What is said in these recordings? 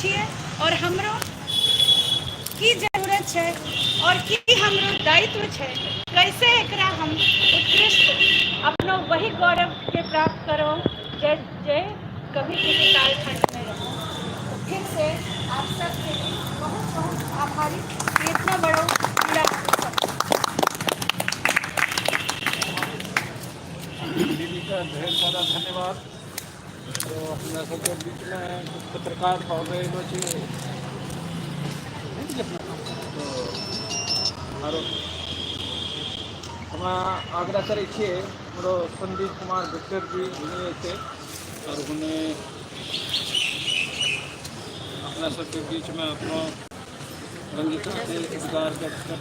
छिए और हमरो की जरूरत है और की हमरो दायित्व है, कैसे एकरा हम उत्कृष्ट अपनो वही गौरव के प्राप्त करो जे जे कभी किसी कालखंड में रहो। तो फिर से आप सबके लिए बहुत बहुत आभारी कि इतना बड़ो क्रीड़ा दीदी का ढेर सारा धन्यवाद। तो हमरा सबके बीच में कुछ पत्रकार भावे तो आरो हम आग्रह करे छे हमरो संदीप कुमार विक्टर जी थे और उन्हें अपना सबके बीच में अपना रंगीता के इकरार व्यक्त कर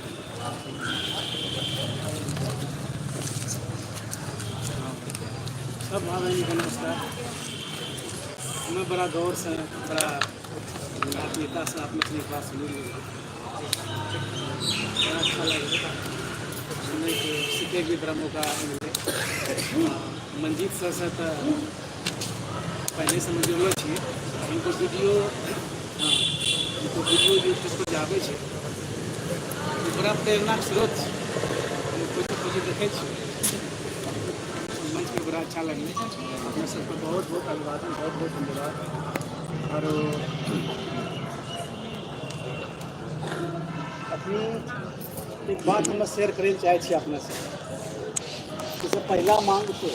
सब भाई को नमस्कार। मैं बड़ा गौर से बड़ा आत्मीयता से आप मछली क्लास सुनी बड़ा अच्छा लगे सुनने के सीखे भी बड़ा मौका मिले। मंजीत सर से तो पहले से मुझे जुड़ल छी इनको वीडियो यूट्यूब पर जाबे छे बड़ा प्रेरणाक स्रोत खोज देखे मंच पे बड़ा अच्छा लगे। अपने सबको बहुत बहुत अभिवादन, बहुत बहुत धन्यवाद। और अपनी एक बात हम शेयर करें चाहे अपने से जैसे पहला मांग तो